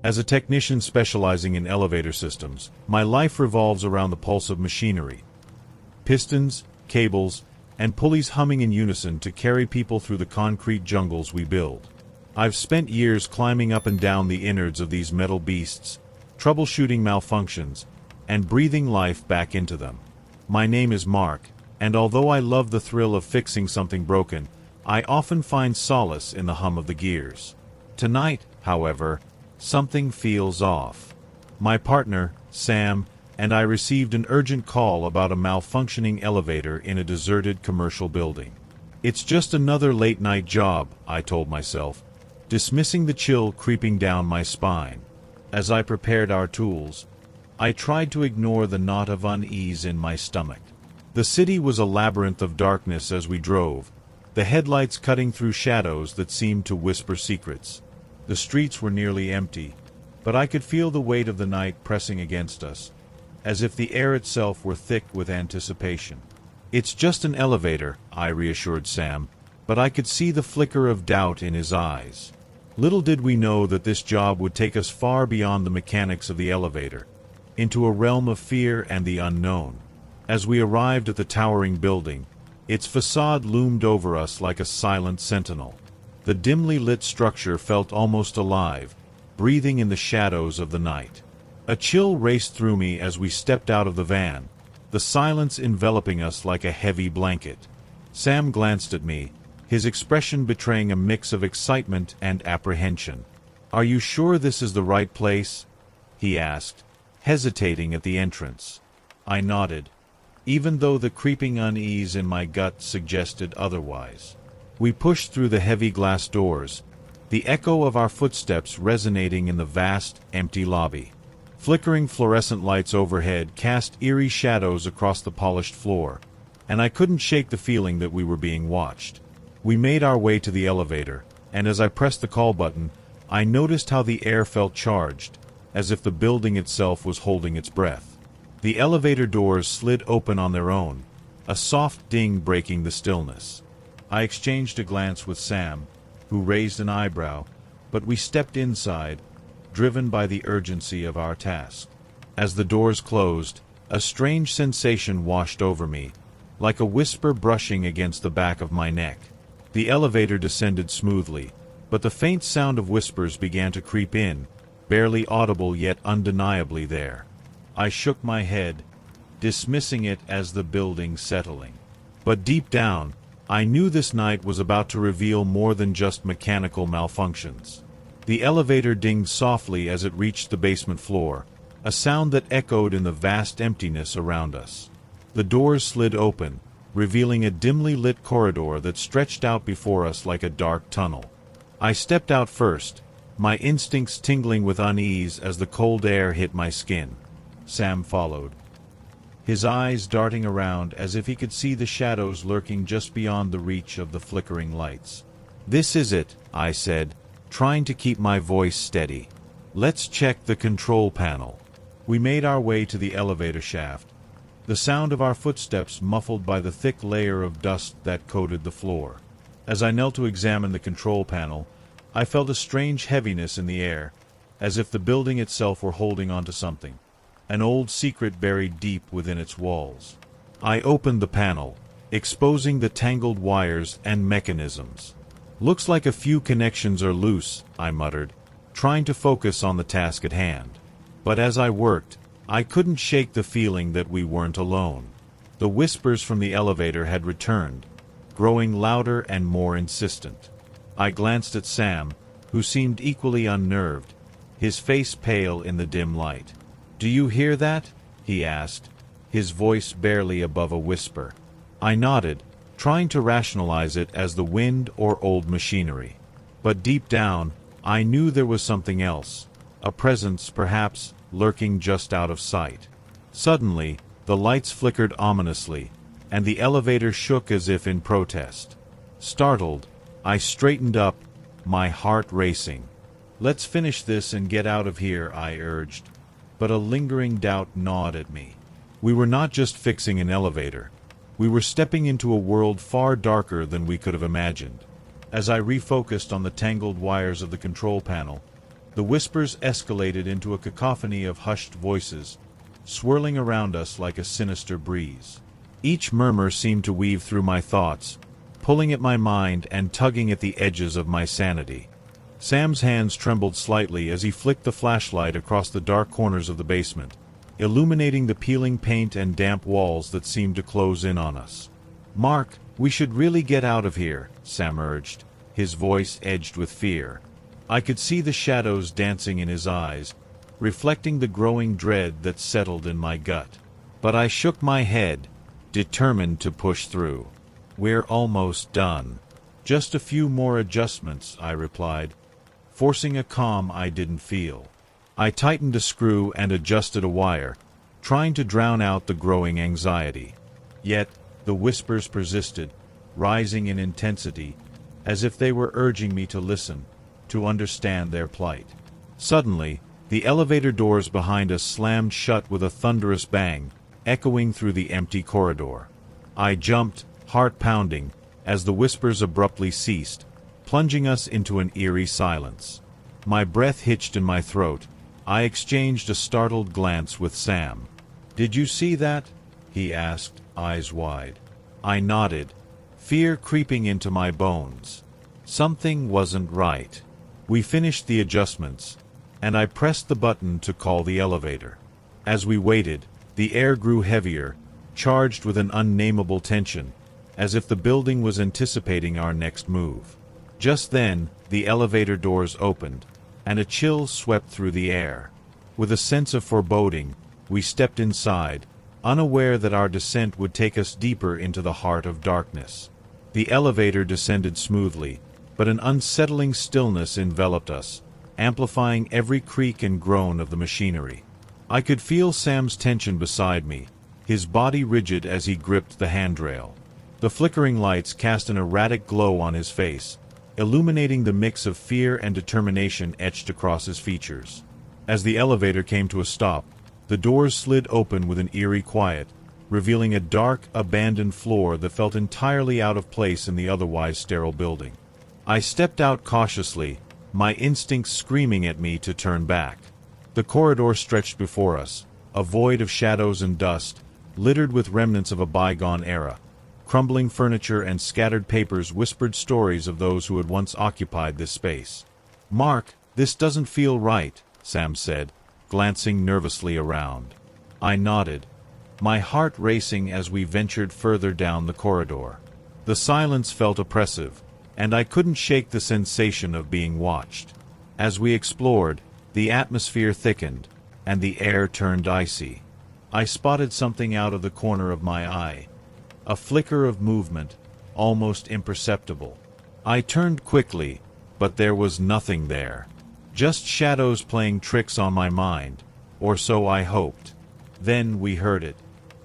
As a technician specializing in elevator systems, my life revolves around the pulse of machinery. Pistons, cables, and pulleys humming in unison to carry people through the concrete jungles we build. I've spent years climbing up and down the innards of these metal beasts, troubleshooting malfunctions, and breathing life back into them. My name is Mark, and although I love the thrill of fixing something broken, I often find solace in the hum of the gears. Tonight, however, something feels off. My partner, Sam, and I received an urgent call about a malfunctioning elevator in a deserted commercial building. It's just another late-night job, I told myself, dismissing the chill creeping down my spine. As I prepared our tools, I tried to ignore the knot of unease in my stomach. The city was a labyrinth of darkness as we drove, the headlights cutting through shadows that seemed to whisper secrets. The streets were nearly empty, but I could feel the weight of the night pressing against us, as if the air itself were thick with anticipation. "It's just an elevator," I reassured Sam, but I could see the flicker of doubt in his eyes. Little did we know that this job would take us far beyond the mechanics of the elevator, into a realm of fear and the unknown. As we arrived at the towering building, its facade loomed over us like a silent sentinel. The dimly lit structure felt almost alive, breathing in the shadows of the night. A chill raced through me as we stepped out of the van, the silence enveloping us like a heavy blanket. Sam glanced at me, his expression betraying a mix of excitement and apprehension. "Are you sure this is the right place?" he asked, hesitating at the entrance. I nodded, even though the creeping unease in my gut suggested otherwise. We pushed through the heavy glass doors, the echo of our footsteps resonating in the vast, empty lobby. Flickering fluorescent lights overhead cast eerie shadows across the polished floor, and I couldn't shake the feeling that we were being watched. We made our way to the elevator, and as I pressed the call button, I noticed how the air felt charged, as if the building itself was holding its breath. The elevator doors slid open on their own, a soft ding breaking the stillness. I exchanged a glance with Sam, who raised an eyebrow, but we stepped inside, driven by the urgency of our task. As the doors closed, a strange sensation washed over me, like a whisper brushing against the back of my neck. The elevator descended smoothly, but the faint sound of whispers began to creep in, barely audible yet undeniably there. I shook my head, dismissing it as the building settling. But deep down, I knew this night was about to reveal more than just mechanical malfunctions. The elevator dinged softly as it reached the basement floor, a sound that echoed in the vast emptiness around us. The doors slid open, revealing a dimly lit corridor that stretched out before us like a dark tunnel. I stepped out first, my instincts tingling with unease as the cold air hit my skin. Sam followed, his eyes darting around as if he could see the shadows lurking just beyond the reach of the flickering lights. "This is it," I said, trying to keep my voice steady. "Let's check the control panel." We made our way to the elevator shaft, the sound of our footsteps muffled by the thick layer of dust that coated the floor. As I knelt to examine the control panel, I felt a strange heaviness in the air, as if the building itself were holding onto something, an old secret buried deep within its walls. I opened the panel, exposing the tangled wires and mechanisms. "Looks like a few connections are loose," I muttered, trying to focus on the task at hand. But as I worked, I couldn't shake the feeling that we weren't alone. The whispers from the elevator had returned, growing louder and more insistent. I glanced at Sam, who seemed equally unnerved, his face pale in the dim light. "Do you hear that?" he asked, his voice barely above a whisper. I nodded, trying to rationalize it as the wind or old machinery. But deep down, I knew there was something else, a presence, perhaps, lurking just out of sight. Suddenly, the lights flickered ominously, and the elevator shook as if in protest. Startled, I straightened up, my heart racing. "Let's finish this and get out of here," I urged. But a lingering doubt gnawed at me. We were not just fixing an elevator. We were stepping into a world far darker than we could have imagined. As I refocused on the tangled wires of the control panel, The whispers escalated into a cacophony of hushed voices, swirling around us like a sinister breeze. Each murmur seemed to weave through my thoughts, pulling at my mind and tugging at the edges of my sanity. Sam's hands trembled slightly as he flicked the flashlight across the dark corners of the basement, illuminating the peeling paint and damp walls that seemed to close in on us. "Mark, we should really get out of here," Sam urged, his voice edged with fear. I could see the shadows dancing in his eyes, reflecting the growing dread that settled in my gut. But I shook my head, determined to push through. "We're almost done. Just a few more adjustments," I replied, forcing a calm I didn't feel. I tightened a screw and adjusted a wire, trying to drown out the growing anxiety. Yet, the whispers persisted, rising in intensity, as if they were urging me to listen, to understand their plight. Suddenly, the elevator doors behind us slammed shut with a thunderous bang, echoing through the empty corridor. I jumped, heart pounding, as the whispers abruptly ceased, plunging us into an eerie silence. My breath hitched in my throat. I exchanged a startled glance with Sam. "Did you see that?" he asked, eyes wide. I nodded, fear creeping into my bones. Something wasn't right. We finished the adjustments, and I pressed the button to call the elevator. As we waited, the air grew heavier, charged with an unnameable tension, as if the building was anticipating our next move. Just then, the elevator doors opened, and a chill swept through the air. With a sense of foreboding, we stepped inside, unaware that our descent would take us deeper into the heart of darkness. The elevator descended smoothly, but an unsettling stillness enveloped us, amplifying every creak and groan of the machinery. I could feel Sam's tension beside me, his body rigid as he gripped the handrail. The flickering lights cast an erratic glow on his face, illuminating the mix of fear and determination etched across his features. As the elevator came to a stop, the doors slid open with an eerie quiet, revealing a dark, abandoned floor that felt entirely out of place in the otherwise sterile building. I stepped out cautiously, my instincts screaming at me to turn back. The corridor stretched before us, a void of shadows and dust, littered with remnants of a bygone era. Crumbling furniture and scattered papers whispered stories of those who had once occupied this space. "Mark, this doesn't feel right," Sam said, glancing nervously around. I nodded, my heart racing as we ventured further down the corridor. The silence felt oppressive, and I couldn't shake the sensation of being watched. As we explored, the atmosphere thickened, and the air turned icy. I spotted something out of the corner of my eye, a flicker of movement, almost imperceptible. I turned quickly, but there was nothing there. Just shadows playing tricks on my mind, or so I hoped. Then we heard it.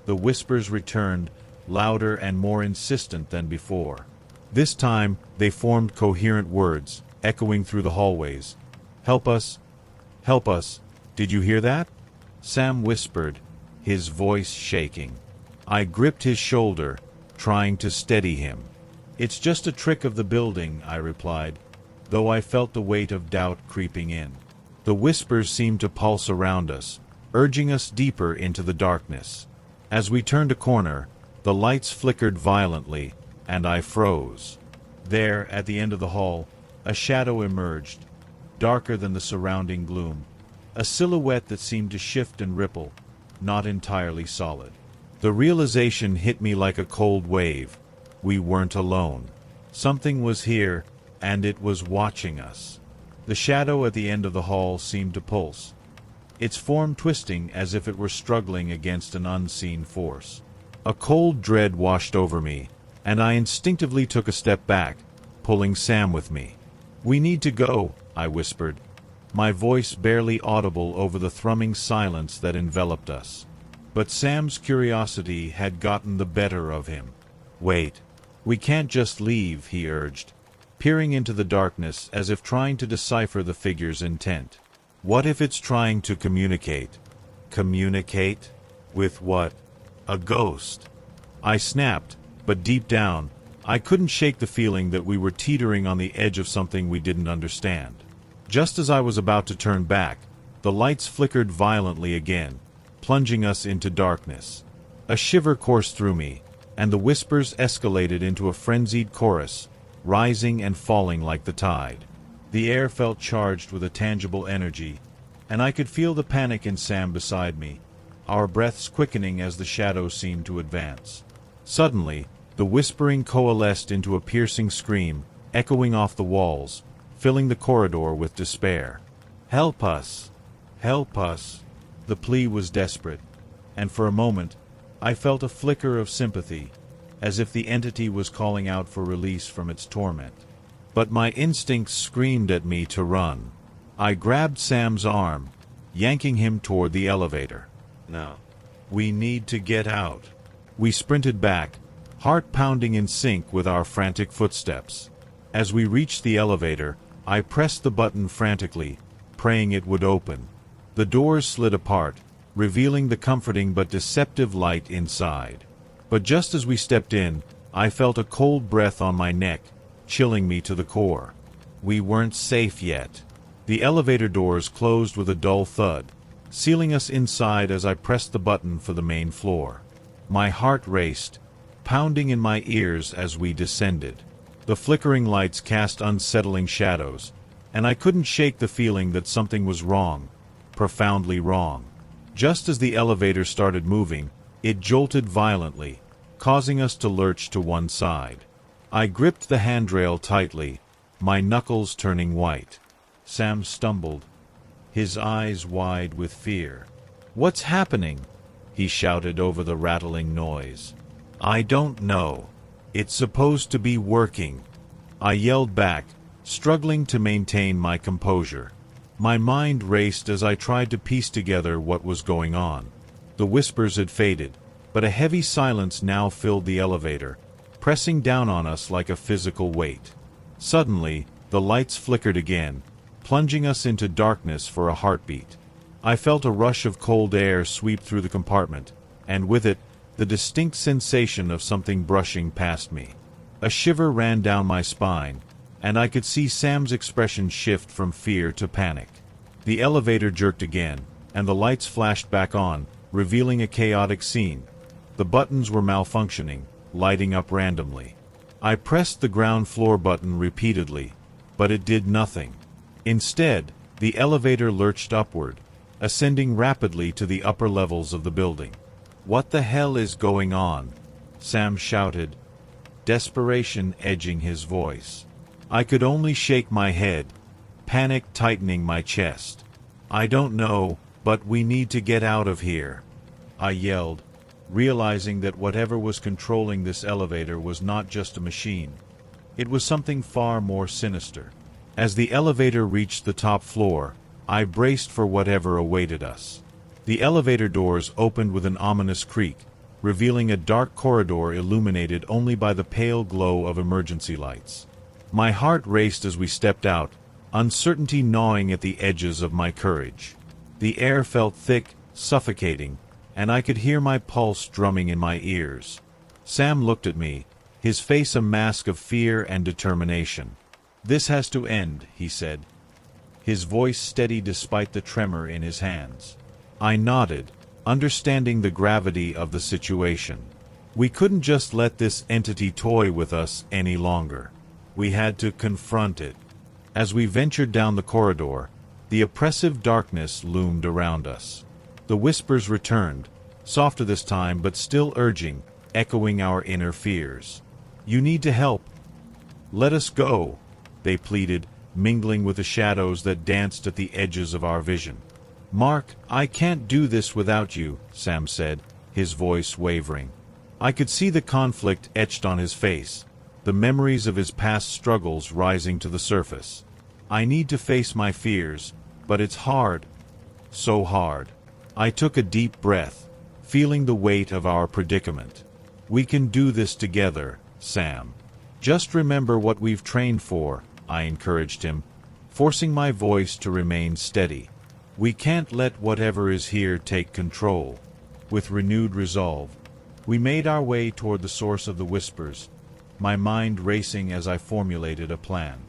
The whispers returned, louder and more insistent than before. This time, they formed coherent words, echoing through the hallways. "Help us! Help us! Did you hear that?" Sam whispered, his voice shaking. I gripped his shoulder, trying to steady him. "It's just a trick of the building," I replied, though I felt the weight of doubt creeping in. The whispers seemed to pulse around us, urging us deeper into the darkness. As we turned a corner, the lights flickered violently, and I froze. There, at the end of the hall, a shadow emerged, darker than the surrounding gloom, a silhouette that seemed to shift and ripple, not entirely solid. The realization hit me like a cold wave. We weren't alone. Something was here, and it was watching us. The shadow at the end of the hall seemed to pulse, its form twisting as if it were struggling against an unseen force. A cold dread washed over me, and I instinctively took a step back, pulling Sam with me. "We need to go," I whispered, my voice barely audible over the thrumming silence that enveloped us. But Sam's curiosity had gotten the better of him. "Wait. We can't just leave," he urged, peering into the darkness as if trying to decipher the figure's intent. "What if it's trying to communicate?" "Communicate? With what? A ghost?" I snapped, but deep down, I couldn't shake the feeling that we were teetering on the edge of something we didn't understand. Just as I was about to turn back, the lights flickered violently again, plunging us into darkness. A shiver coursed through me, and the whispers escalated into a frenzied chorus, rising and falling like the tide. The air felt charged with a tangible energy, and I could feel the panic in Sam beside me, our breaths quickening as the shadows seemed to advance. Suddenly, the whispering coalesced into a piercing scream, echoing off the walls, filling the corridor with despair. "Help us! Help us!" The plea was desperate, and for a moment, I felt a flicker of sympathy, as if the entity was calling out for release from its torment. But my instincts screamed at me to run. I grabbed Sam's arm, yanking him toward the elevator. "No. We need to get out." We sprinted back, heart pounding in sync with our frantic footsteps. As we reached the elevator, I pressed the button frantically, praying it would open. The doors slid apart, revealing the comforting but deceptive light inside. But just as we stepped in, I felt a cold breath on my neck, chilling me to the core. We weren't safe yet. The elevator doors closed with a dull thud, sealing us inside as I pressed the button for the main floor. My heart raced, pounding in my ears as we descended. The flickering lights cast unsettling shadows, and I couldn't shake the feeling that something was wrong, profoundly wrong. Just as the elevator started moving, it jolted violently, causing us to lurch to one side. I gripped the handrail tightly, my knuckles turning white. Sam stumbled, his eyes wide with fear. "What's happening?" he shouted over the rattling noise. "I don't know. It's supposed to be working," I yelled back, struggling to maintain my composure. My mind raced as I tried to piece together what was going on. The whispers had faded, but a heavy silence now filled the elevator, pressing down on us like a physical weight. Suddenly, the lights flickered again, plunging us into darkness for a heartbeat. I felt a rush of cold air sweep through the compartment, and with it, the distinct sensation of something brushing past me. A shiver ran down my spine, and I could see Sam's expression shift from fear to panic. The elevator jerked again, and the lights flashed back on, revealing a chaotic scene. The buttons were malfunctioning, lighting up randomly. I pressed the ground floor button repeatedly, but it did nothing. Instead, the elevator lurched upward, ascending rapidly to the upper levels of the building. "What the hell is going on?" Sam shouted, desperation edging his voice. I could only shake my head, panic tightening my chest. "I don't know, but we need to get out of here," I yelled, realizing that whatever was controlling this elevator was not just a machine. It was something far more sinister. As the elevator reached the top floor, I braced for whatever awaited us. The elevator doors opened with an ominous creak, revealing a dark corridor illuminated only by the pale glow of emergency lights. My heart raced as we stepped out, uncertainty gnawing at the edges of my courage. The air felt thick, suffocating, and I could hear my pulse drumming in my ears. Sam looked at me, his face a mask of fear and determination. "This has to end," he said, his voice steady despite the tremor in his hands. I nodded, understanding the gravity of the situation. We couldn't just let this entity toy with us any longer. We had to confront it. As we ventured down the corridor, the oppressive darkness loomed around us. The whispers returned, softer this time but still urging, echoing our inner fears. "You need to help. Let us go," they pleaded, mingling with the shadows that danced at the edges of our vision. "Mark, I can't do this without you," Sam said, his voice wavering. I could see the conflict etched on his face, the memories of his past struggles rising to the surface. "I need to face my fears, but it's hard. So hard." I took a deep breath, feeling the weight of our predicament. "We can do this together, Sam. Just remember what we've trained for," I encouraged him, forcing my voice to remain steady. "We can't let whatever is here take control." With renewed resolve, we made our way toward the source of the whispers, my mind racing as I formulated a plan.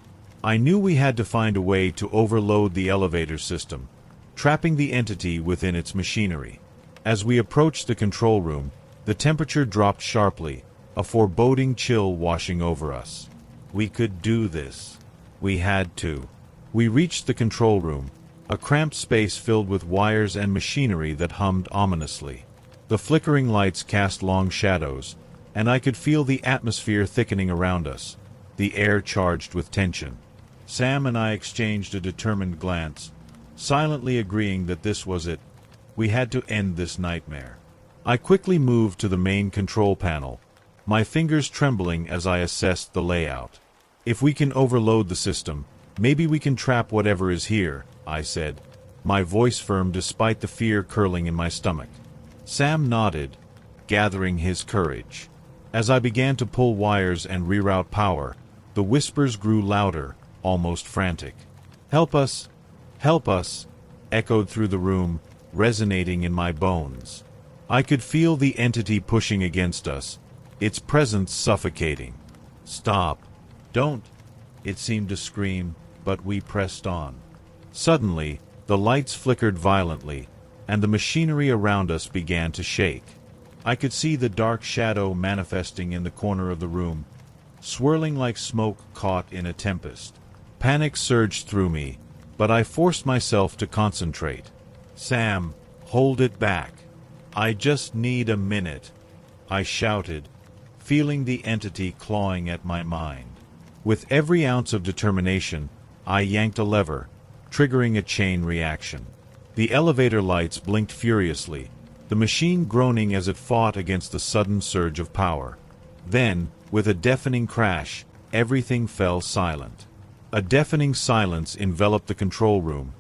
I knew we had to find a way to overload the elevator system, trapping the entity within its machinery. As we approached the control room, the temperature dropped sharply, a foreboding chill washing over us. We could do this. We had to. We reached the control room, a cramped space filled with wires and machinery that hummed ominously. The flickering lights cast long shadows, and I could feel the atmosphere thickening around us, the air charged with tension. Sam and I exchanged a determined glance, silently agreeing that this was it. We had to end this nightmare. I quickly moved to the main control panel, my fingers trembling as I assessed the layout. If we can overload the system, maybe we can trap whatever is here, I said, my voice firm despite the fear curling in my stomach. Sam nodded, gathering his courage. As I began to pull wires and reroute power, the whispers grew louder, almost frantic. "Help us! Help us!" echoed through the room, resonating in my bones. I could feel the entity pushing against us, its presence suffocating. "Stop! Don't!" it seemed to scream, but we pressed on. Suddenly, the lights flickered violently, and the machinery around us began to shake. I could see the dark shadow manifesting in the corner of the room, swirling like smoke caught in a tempest. Panic surged through me, but I forced myself to concentrate. "Sam, hold it back. I just need a minute," I shouted, feeling the entity clawing at my mind. With every ounce of determination, I yanked a lever, triggering a chain reaction. The elevator lights blinked furiously, the machine groaning as it fought against the sudden surge of power. Then, with a deafening crash, everything fell silent. A deafening silence enveloped the control room,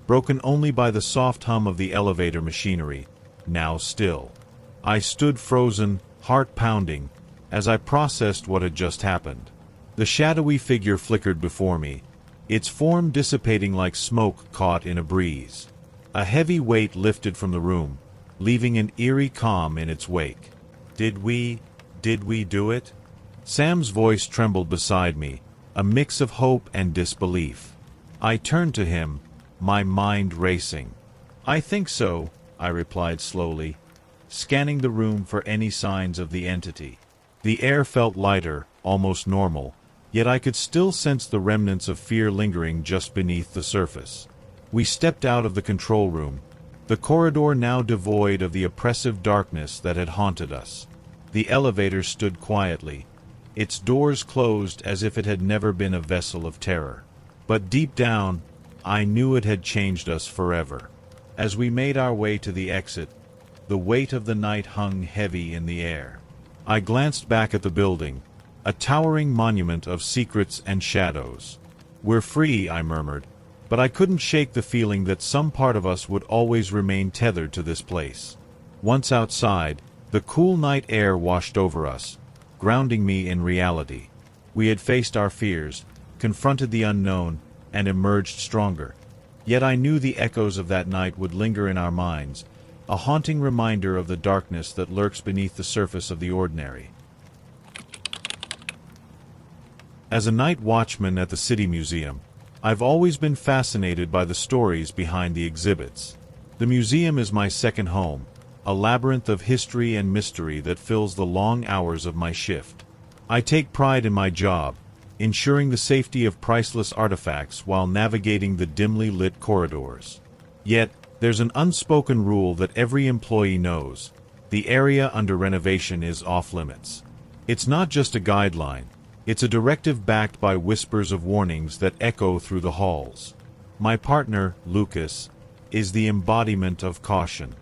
broken only by the soft hum of the elevator machinery, now still. I stood frozen, heart pounding, as I processed what had just happened. The shadowy figure flickered before me, its form dissipating like smoke caught in a breeze. A heavy weight lifted from the room, leaving an eerie calm in its wake. Did we do it?" Sam's voice trembled beside me, a mix of hope and disbelief. I turned to him, my mind racing. "I think so," I replied slowly, scanning the room for any signs of the entity. The air felt lighter, almost normal, yet I could still sense the remnants of fear lingering just beneath the surface. We stepped out of the control room, the corridor now devoid of the oppressive darkness that had haunted us. The elevator stood quietly, its doors closed as if it had never been a vessel of terror. But deep down, I knew it had changed us forever. As we made our way to the exit, the weight of the night hung heavy in the air. I glanced back at the building, a towering monument of secrets and shadows. "We're free," I murmured, but I couldn't shake the feeling that some part of us would always remain tethered to this place. Once outside, the cool night air washed over us, grounding me in reality. We had faced our fears, confronted the unknown, and emerged stronger. Yet I knew the echoes of that night would linger in our minds, a haunting reminder of the darkness that lurks beneath the surface of the ordinary. As a night watchman at the City Museum, I've always been fascinated by the stories behind the exhibits. The museum is my second home, a labyrinth of history and mystery that fills the long hours of my shift. I take pride in my job, ensuring the safety of priceless artifacts while navigating the dimly lit corridors. Yet, there's an unspoken rule that every employee knows: the area under renovation is off-limits. It's not just a guideline, it's a directive backed by whispers of warnings that echo through the halls. My partner, Lucas, is the embodiment of caution.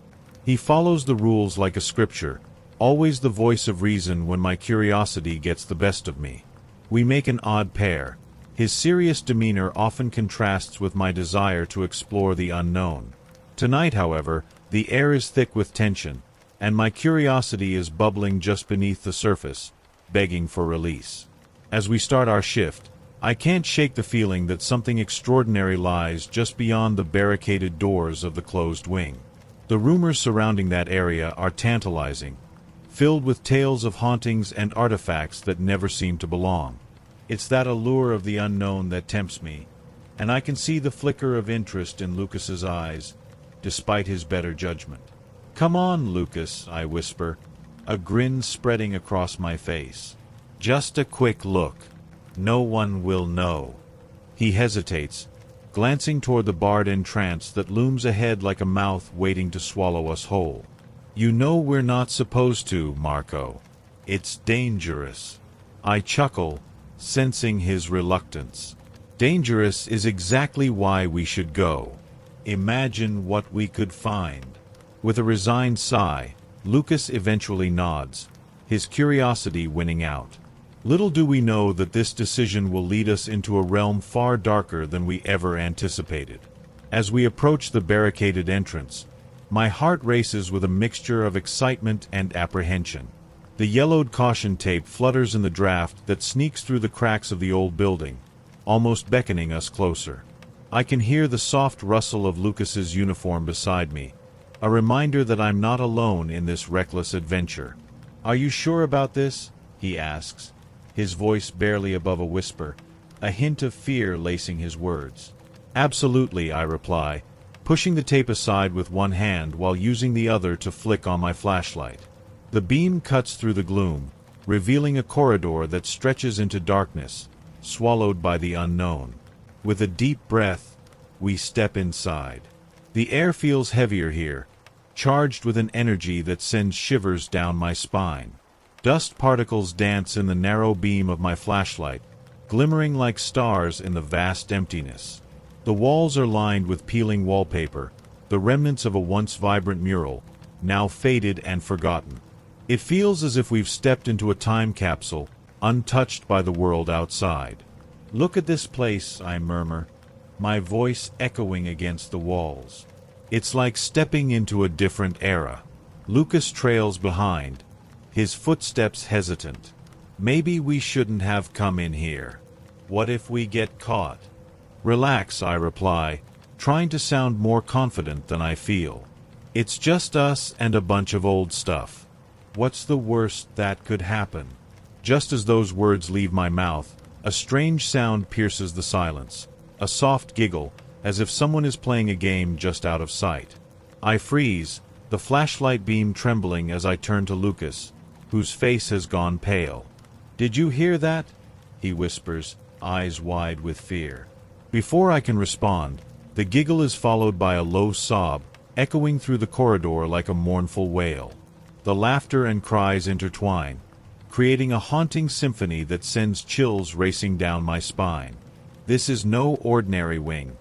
He follows the rules like a scripture, always the voice of reason when my curiosity gets the best of me. We make an odd pair. His serious demeanor often contrasts with my desire to explore the unknown. Tonight, however, the air is thick with tension, and my curiosity is bubbling just beneath the surface, begging for release. As we start our shift, I can't shake the feeling that something extraordinary lies just beyond the barricaded doors of the closed wing. The rumors surrounding that area are tantalizing, filled with tales of hauntings and artifacts that never seem to belong. It's that allure of the unknown that tempts me, and I can see the flicker of interest in Lucas's eyes, despite his better judgment. "Come on, Lucas," I whisper, a grin spreading across my face. "Just a quick look. No one will know." He hesitates, glancing toward the barred entrance that looms ahead like a mouth waiting to swallow us whole. "You know we're not supposed to, Marco. It's dangerous." I chuckle, sensing his reluctance. Dangerous is exactly why we should go. Imagine what we could find. With a resigned sigh, Lucas eventually nods, his curiosity winning out. Little do we know that this decision will lead us into a realm far darker than we ever anticipated. As we approach the barricaded entrance, my heart races with a mixture of excitement and apprehension. The yellowed caution tape flutters in the draft that sneaks through the cracks of the old building, almost beckoning us closer. I can hear the soft rustle of Lucas's uniform beside me, a reminder that I'm not alone in this reckless adventure. "Are you sure about this?" he asks, his voice barely above a whisper, a hint of fear lacing his words. "Absolutely," I reply, pushing the tape aside with one hand while using the other to flick on my flashlight. The beam cuts through the gloom, revealing a corridor that stretches into darkness, swallowed by the unknown. With a deep breath, we step inside. The air feels heavier here, charged with an energy that sends shivers down my spine. Dust particles dance in the narrow beam of my flashlight, glimmering like stars in the vast emptiness. The walls are lined with peeling wallpaper, the remnants of a once vibrant mural, now faded and forgotten. It feels as if we've stepped into a time capsule, untouched by the world outside. "Look at this place," I murmur, my voice echoing against the walls. It's like stepping into a different era. Lucas trails behind, his footsteps hesitant. "Maybe we shouldn't have come in here. What if we get caught?" "Relax," I reply, trying to sound more confident than I feel. "It's just us and a bunch of old stuff. What's the worst that could happen?" Just as those words leave my mouth, a strange sound pierces the silence, a soft giggle, as if someone is playing a game just out of sight. I freeze, the flashlight beam trembling as I turn to Lucas, whose face has gone pale. "Did you hear that?" he whispers, eyes wide with fear. Before I can respond, the giggle is followed by a low sob, echoing through the corridor like a mournful wail. The laughter and cries intertwine, creating a haunting symphony that sends chills racing down my spine. This is no ordinary wing.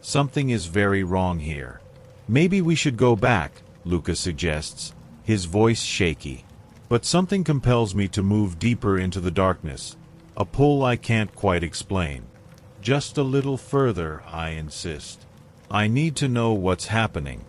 Something is very wrong here. "Maybe we should go back," Lucas suggests, his voice shaky. But something compels me to move deeper into the darkness, a pull I can't quite explain. "Just a little further," I insist. "I need to know what's happening."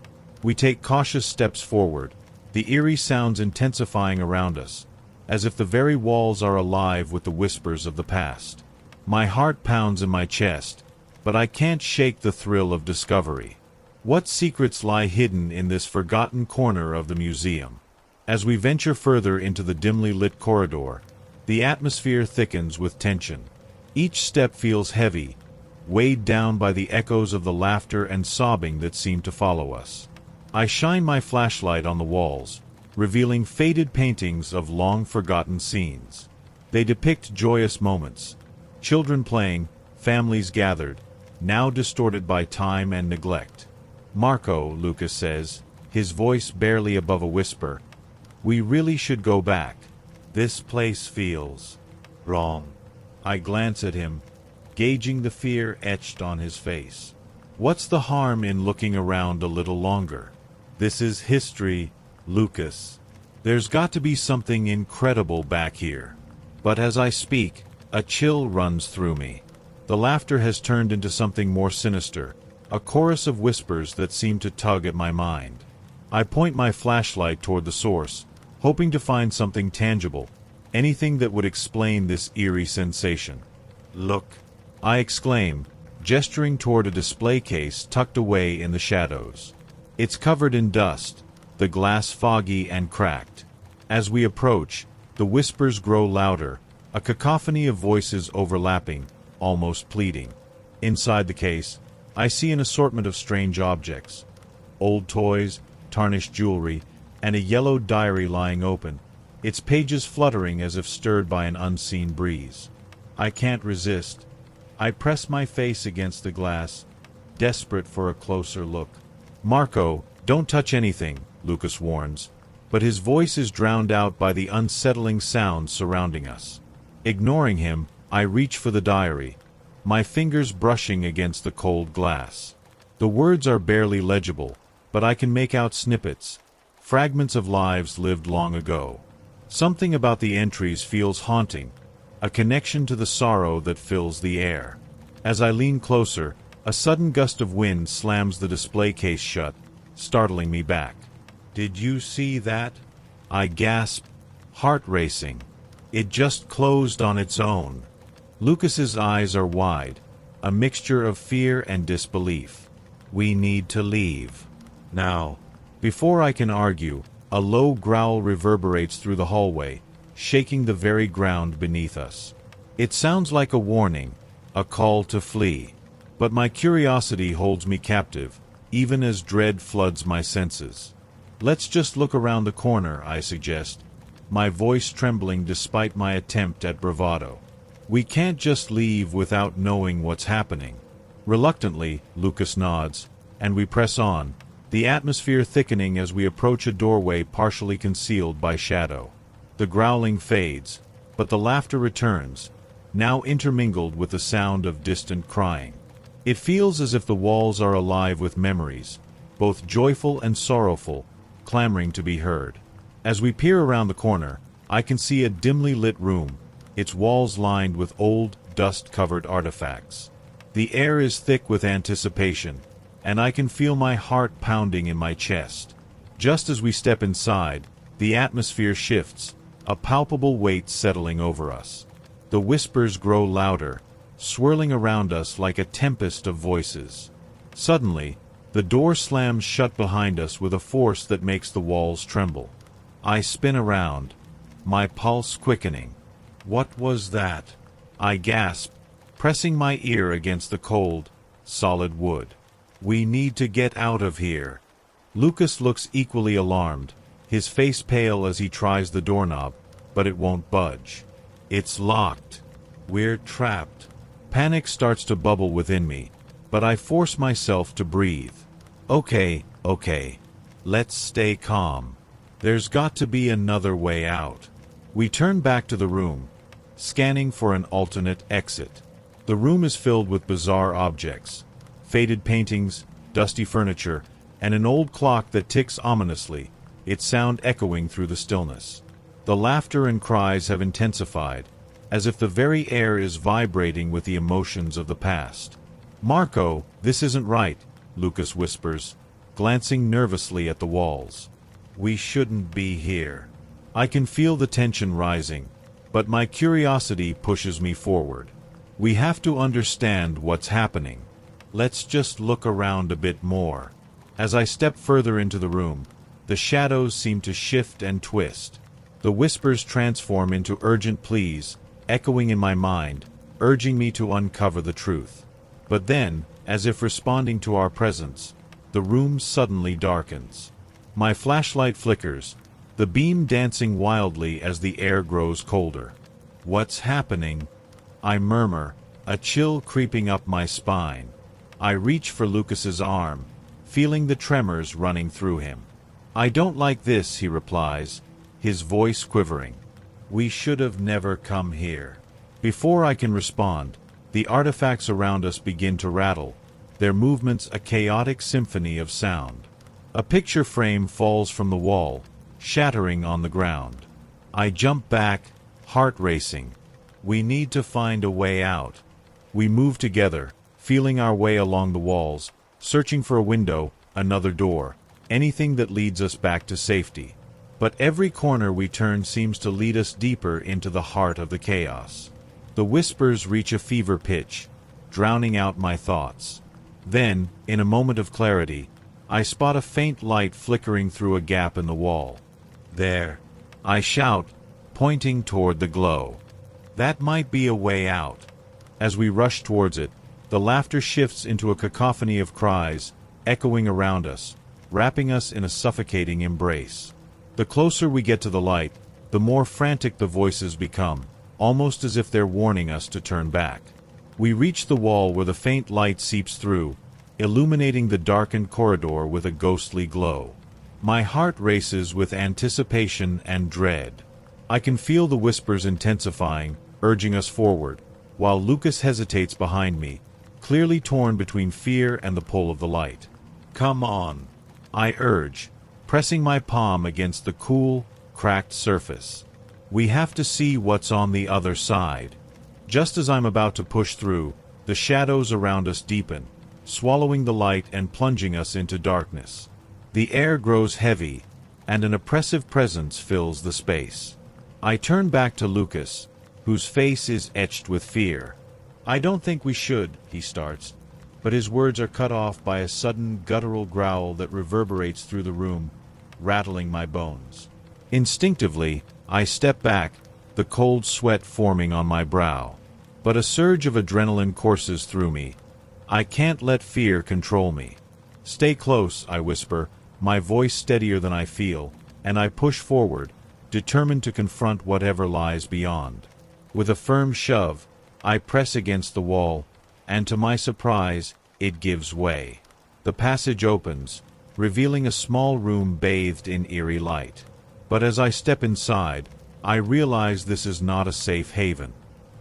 We take cautious steps forward, the eerie sounds intensifying around us, as if the very walls are alive with the whispers of the past. My heart pounds in my chest, but I can't shake the thrill of discovery. What secrets lie hidden in this forgotten corner of the museum? As we venture further into the dimly lit corridor, the atmosphere thickens with tension. Each step feels heavy, weighed down by the echoes of the laughter and sobbing that seem to follow us. I shine my flashlight on the walls, revealing faded paintings of long-forgotten scenes. They depict joyous moments, children playing, families gathered, now distorted by time and neglect. "Marco," Lucas says, his voice barely above a whisper, "we really should go back. This place feels wrong." I glance at him, gauging the fear etched on his face. What's the harm in looking around a little longer? This is history, Lucas. There's got to be something incredible back here. But as I speak, a chill runs through me. The laughter has turned into something more sinister, a chorus of whispers that seem to tug at my mind. I point my flashlight toward the source, hoping to find something tangible, anything that would explain this eerie sensation. "Look!" I exclaim, gesturing toward a display case tucked away in the shadows. It's covered in dust, the glass foggy and cracked. As we approach, the whispers grow louder, A cacophony of voices overlapping, almost pleading. Inside the case, I see an assortment of strange objects. Old toys, tarnished jewelry, and a yellow diary lying open, its pages fluttering as if stirred by an unseen breeze. I can't resist. I press my face against the glass, desperate for a closer look. "Marco, don't touch anything," Lucas warns, but his voice is drowned out by the unsettling sounds surrounding us. Ignoring him, I reach for the diary, my fingers brushing against the cold glass. The words are barely legible, but I can make out snippets, fragments of lives lived long ago. Something about the entries feels haunting, a connection to the sorrow that fills the air. As I lean closer, a sudden gust of wind slams the display case shut, startling me back. "Did you see that?" I gasp, heart racing. It just closed on its own. Lucas's eyes are wide, a mixture of fear and disbelief. "We need to leave now." Before I can argue, a low growl reverberates through the hallway, shaking the very ground beneath us. It sounds like a warning, a call to flee. But my curiosity holds me captive, even as dread floods my senses. "Let's just look around the corner," I suggest, my voice trembling despite my attempt at bravado. "We can't just leave without knowing what's happening." Reluctantly, Lucas nods, and we press on, the atmosphere thickening as we approach a doorway partially concealed by shadow. The growling fades, but the laughter returns, now intermingled with the sound of distant crying. It feels as if the walls are alive with memories, both joyful and sorrowful, clamoring to be heard. As we peer around the corner, I can see a dimly lit room, its walls lined with old, dust-covered artifacts. The air is thick with anticipation, and I can feel my heart pounding in my chest. Just as we step inside, the atmosphere shifts, a palpable weight settling over us. The whispers grow louder, swirling around us like a tempest of voices. Suddenly, the door slams shut behind us with a force that makes the walls tremble. I spin around, my pulse quickening. "What was that?" I gasp, pressing my ear against the cold, solid wood. "We need to get out of here." Lucas looks equally alarmed, his face pale as he tries the doorknob, but it won't budge. "It's locked. We're trapped." Panic starts to bubble within me, but I force myself to breathe. Okay, let's stay calm. There's got to be another way out." We turn back to the room, scanning for an alternate exit. The room is filled with bizarre objects, faded paintings, dusty furniture, and an old clock that ticks ominously, its sound echoing through the stillness. The laughter and cries have intensified, as if the very air is vibrating with the emotions of the past. "Marco, this isn't right," Lucas whispers, glancing nervously at the walls. "We shouldn't be here." I can feel the tension rising, but my curiosity pushes me forward. "We have to understand what's happening. Let's just look around a bit more." As I step further into the room, the shadows seem to shift and twist. The whispers transform into urgent pleas, echoing in my mind, urging me to uncover the truth. But then, as if responding to our presence, the room suddenly darkens. My flashlight flickers, the beam dancing wildly as the air grows colder. "What's happening?" I murmur, a chill creeping up my spine. I reach for Lucas's arm, feeling the tremors running through him. "I don't like this," he replies, his voice quivering. "We should have never come here." Before I can respond, the artifacts around us begin to rattle, their movements a chaotic symphony of sound. A picture frame falls from the wall, shattering on the ground. I jump back, heart racing. We need to find a way out. We move together, feeling our way along the walls, searching for a window, another door, anything that leads us back to safety. But every corner we turn seems to lead us deeper into the heart of the chaos. The whispers reach a fever pitch, drowning out my thoughts. Then, in a moment of clarity, I spot a faint light flickering through a gap in the wall. "There!" I shout, pointing toward the glow. That might be a way out. As we rush towards it, the laughter shifts into a cacophony of cries, echoing around us, wrapping us in a suffocating embrace. The closer we get to the light, the more frantic the voices become, almost as if they're warning us to turn back. We reach the wall where the faint light seeps through, illuminating the darkened corridor with a ghostly glow. My heart races with anticipation and dread. I can feel the whispers intensifying, urging us forward, while Lucas hesitates behind me, clearly torn between fear and the pull of the light. "Come on," I urge, pressing my palm against the cool, cracked surface. "We have to see what's on the other side." Just as I'm about to push through, the shadows around us deepen, swallowing the light and plunging us into darkness. The air grows heavy, and an oppressive presence fills the space. I turn back to Lucas, whose face is etched with fear. "I don't think we should," he starts, but his words are cut off by a sudden guttural growl that reverberates through the room, rattling my bones. Instinctively, I step back, the cold sweat forming on my brow. But a surge of adrenaline courses through me. I can't let fear control me. "Stay close," I whisper, my voice steadier than I feel, and I push forward, determined to confront whatever lies beyond. With a firm shove, I press against the wall, and to my surprise, it gives way. The passage opens, revealing a small room bathed in eerie light. But as I step inside, I realize this is not a safe haven.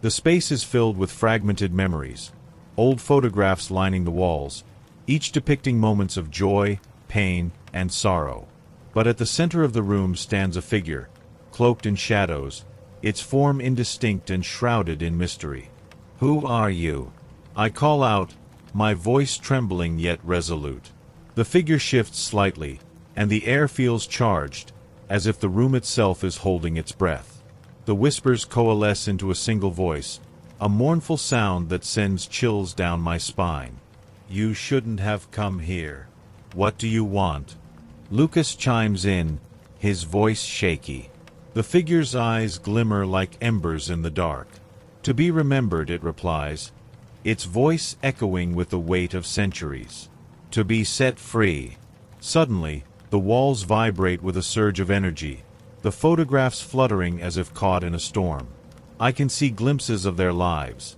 The space is filled with fragmented memories, old photographs lining the walls, each depicting moments of joy, pain, and sorrow. But at the center of the room stands a figure, cloaked in shadows, its form indistinct and shrouded in mystery. "Who are you?" I call out, my voice trembling yet resolute. The figure shifts slightly, and the air feels charged, as if the room itself is holding its breath. The whispers coalesce into a single voice, a mournful sound that sends chills down my spine. "You shouldn't have come here. What do you want?" Lucas chimes in, his voice shaky. The figure's eyes glimmer like embers in the dark. "To be remembered," it replies, its voice echoing with the weight of centuries. "To be set free." Suddenly, the walls vibrate with a surge of energy, the photographs fluttering as if caught in a storm. I can see glimpses of their lives,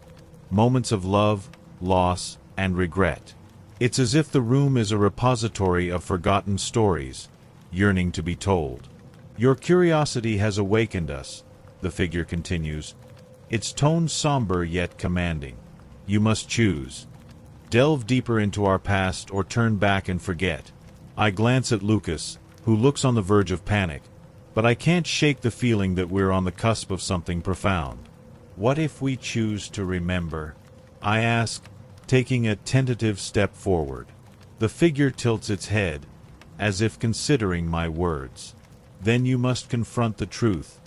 moments of love, loss, and regret. It's as if the room is a repository of forgotten stories, yearning to be told. "Your curiosity has awakened us," the figure continues, its tone somber yet commanding. "You must choose. Delve deeper into our past or turn back and forget." I glance at Lucas, who looks on the verge of panic, but I can't shake the feeling that we're on the cusp of something profound. "What if we choose to remember?" I ask, taking a tentative step forward. The figure tilts its head, as if considering my words. "Then you must confront the truth,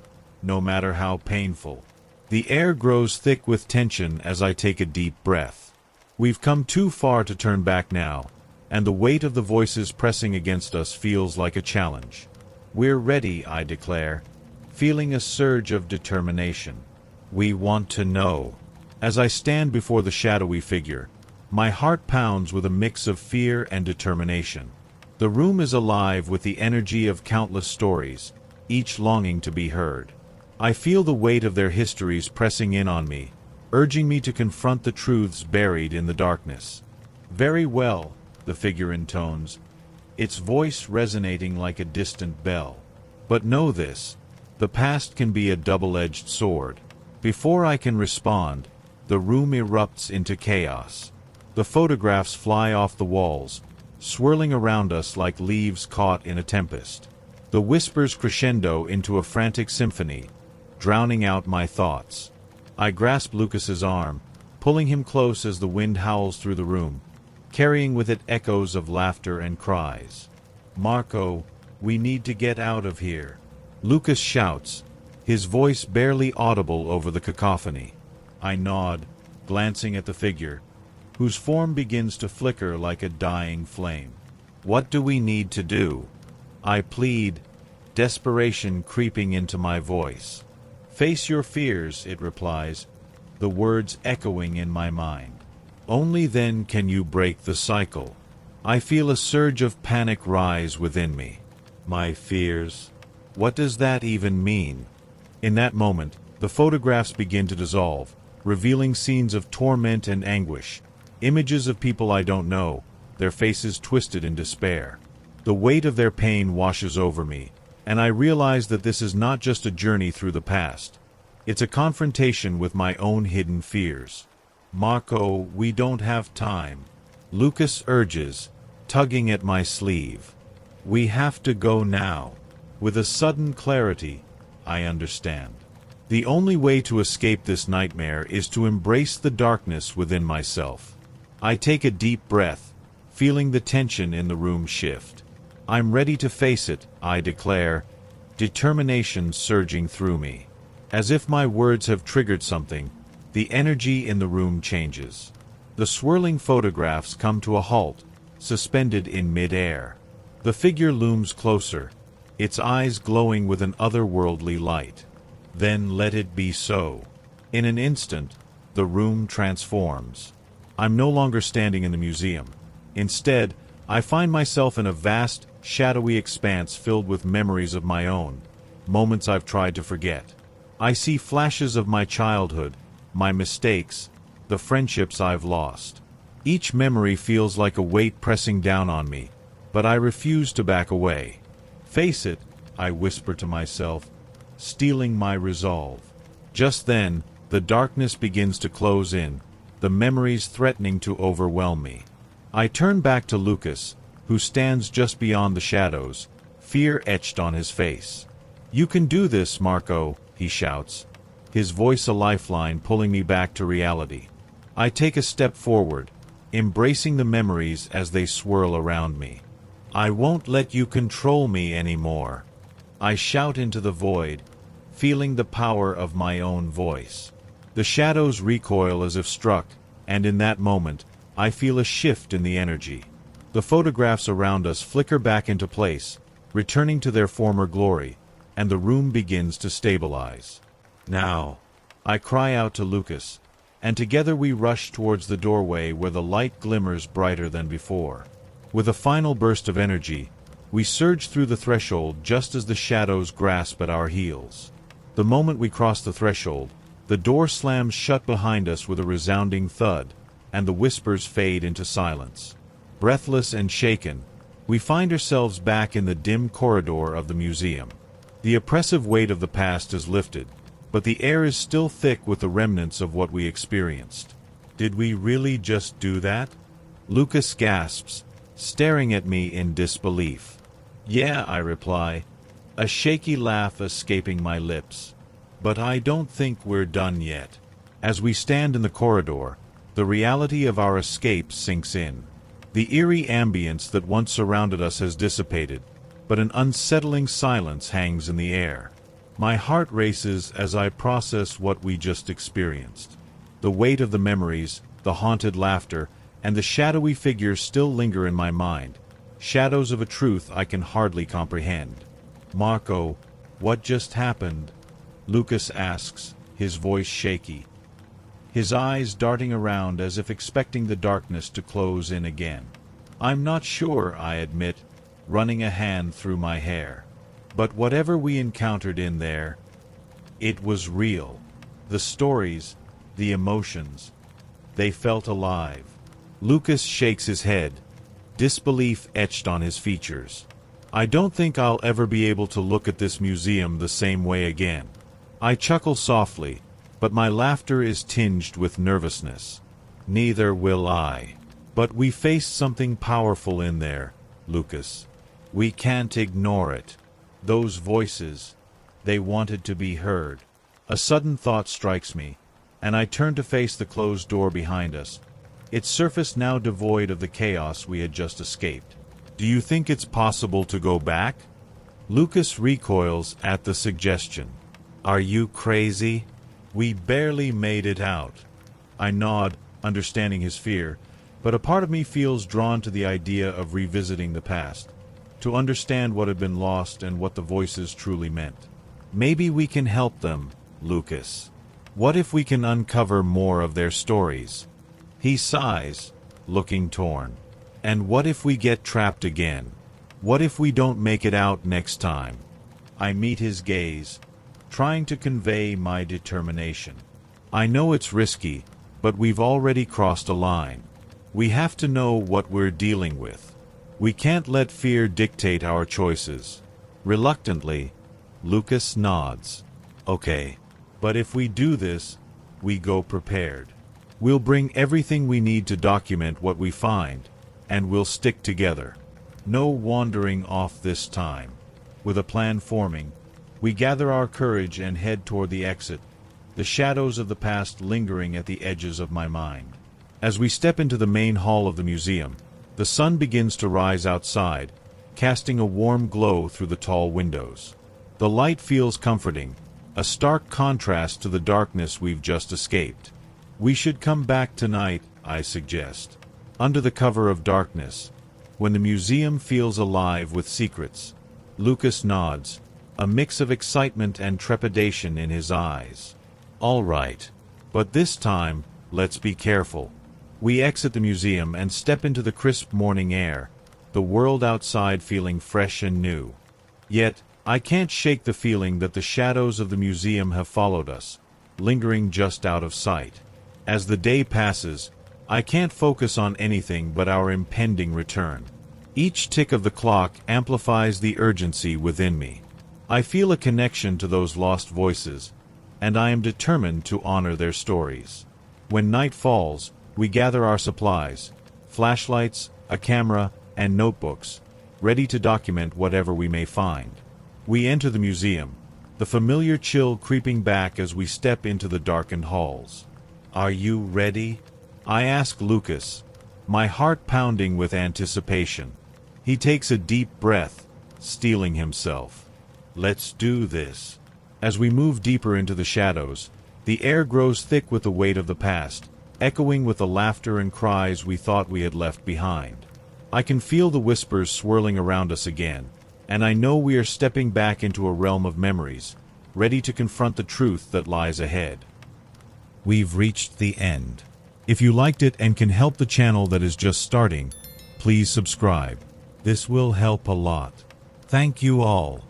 no matter how painful." The air grows thick with tension as I take a deep breath. We've come too far to turn back now, and the weight of the voices pressing against us feels like a challenge. "We're ready," I declare, feeling a surge of determination. "We want to know." As I stand before the shadowy figure, my heart pounds with a mix of fear and determination. The room is alive with the energy of countless stories, each longing to be heard. I feel the weight of their histories pressing in on me, urging me to confront the truths buried in the darkness. "Very well," the figure intones, its voice resonating like a distant bell. "But know this, the past can be a double-edged sword." Before I can respond, the room erupts into chaos. The photographs fly off the walls, swirling around us like leaves caught in a tempest. The whispers crescendo into a frantic symphony, drowning out my thoughts. I grasp Lucas's arm, pulling him close as the wind howls through the room, carrying with it echoes of laughter and cries. "Marco, we need to get out of here," Lucas shouts, his voice barely audible over the cacophony. I nod, glancing at the figure, whose form begins to flicker like a dying flame. "What do we need to do?" I plead, desperation creeping into my voice. Face your fears, it replies, the words echoing in my mind. Only then can you break the cycle. I feel a surge of panic rise within me. My fears? What does that even mean? In that moment, the photographs begin to dissolve, revealing scenes of torment and anguish, images of people I don't know, their faces twisted in despair. The weight of their pain washes over me, and I realize that this is not just a journey through the past. It's a confrontation with my own hidden fears. Marco, we don't have time. Lucas urges, tugging at my sleeve. We have to go now. With a sudden clarity, I understand. The only way to escape this nightmare is to embrace the darkness within myself. I take a deep breath, feeling the tension in the room shift. I'm ready to face it, I declare, determination surging through me. As if my words have triggered something, the energy in the room changes. The swirling photographs come to a halt, suspended in mid-air. The figure looms closer, its eyes glowing with an otherworldly light. Then let it be so. In an instant, the room transforms. I'm no longer standing in the museum. Instead, I find myself in a vast, shadowy expanse filled with memories of my own, moments I've tried to forget. I see flashes of my childhood, my mistakes, the friendships I've lost. Each memory feels like a weight pressing down on me, but I refuse to back away. Face it, I whisper to myself, steeling my resolve. Just then, the darkness begins to close in, the memories threatening to overwhelm me. I turn back to Lucas, who stands just beyond the shadows, fear etched on his face. You can do this, Marco, he shouts, his voice a lifeline pulling me back to reality. I take a step forward, embracing the memories as they swirl around me. I won't let you control me anymore. I shout into the void, feeling the power of my own voice. The shadows recoil as if struck, and in that moment, I feel a shift in the energy. The photographs around us flicker back into place, returning to their former glory, and the room begins to stabilize. Now, I cry out to Lucas, and together we rush towards the doorway where the light glimmers brighter than before. With a final burst of energy, we surge through the threshold just as the shadows grasp at our heels. The moment we cross the threshold, the door slams shut behind us with a resounding thud, and the whispers fade into silence. Breathless and shaken, we find ourselves back in the dim corridor of the museum. The oppressive weight of the past is lifted, but the air is still thick with the remnants of what we experienced. Did we really just do that? Lucas gasps, staring at me in disbelief. Yeah, I reply, a shaky laugh escaping my lips. But I don't think we're done yet. As we stand in the corridor, the reality of our escape sinks in. The eerie ambience that once surrounded us has dissipated, but an unsettling silence hangs in the air. My heart races as I process what we just experienced. The weight of the memories, the haunted laughter, and the shadowy figures still linger in my mind, shadows of a truth I can hardly comprehend. Marco, what just happened? Lucas asks, his voice shaky, his eyes darting around as if expecting the darkness to close in again. I'm not sure, I admit, running a hand through my hair. But whatever we encountered in there, it was real. The stories, the emotions, they felt alive. Lucas shakes his head, disbelief etched on his features. I don't think I'll ever be able to look at this museum the same way again. I chuckle softly, but my laughter is tinged with nervousness. Neither will I. But we faced something powerful in there, Lucas. We can't ignore it. Those voices, they wanted to be heard. A sudden thought strikes me, and I turn to face the closed door behind us, its surface now devoid of the chaos we had just escaped. Do you think it's possible to go back? Lucas recoils at the suggestion. Are you crazy? We barely made it out. I nod, understanding his fear, but a part of me feels drawn to the idea of revisiting the past, to understand what had been lost and what the voices truly meant. Maybe we can help them, Lucas. What if we can uncover more of their stories? He sighs, looking torn. And what if we get trapped again? What if we don't make it out next time? I meet his gaze, trying to convey my determination. I know it's risky, but we've already crossed a line. We have to know what we're dealing with. We can't let fear dictate our choices. Reluctantly, Lucas nods. Okay, but if we do this, we go prepared. We'll bring everything we need to document what we find, and we'll stick together. No wandering off this time. With a plan forming, we gather our courage and head toward the exit, the shadows of the past lingering at the edges of my mind. As we step into the main hall of the museum, the sun begins to rise outside, casting a warm glow through the tall windows. The light feels comforting, a stark contrast to the darkness we've just escaped. We should come back tonight, I suggest. Under the cover of darkness, when the museum feels alive with secrets. Lucas nods, a mix of excitement and trepidation in his eyes. All right, but this time, let's be careful. We exit the museum and step into the crisp morning air, the world outside feeling fresh and new. Yet, I can't shake the feeling that the shadows of the museum have followed us, lingering just out of sight. As the day passes, I can't focus on anything but our impending return. Each tick of the clock amplifies the urgency within me. I feel a connection to those lost voices, and I am determined to honor their stories. When night falls, we gather our supplies, flashlights, a camera, and notebooks, ready to document whatever we may find. We enter the museum, the familiar chill creeping back as we step into the darkened halls. Are you ready? I ask Lucas, my heart pounding with anticipation. He takes a deep breath, steeling himself. Let's do this. As we move deeper into the shadows, the air grows thick with the weight of the past, echoing with the laughter and cries we thought we had left behind. I can feel the whispers swirling around us again, and I know we are stepping back into a realm of memories, ready to confront the truth that lies ahead. We've reached the end. If you liked it and can help the channel that is just starting, please subscribe. This will help a lot. Thank you all.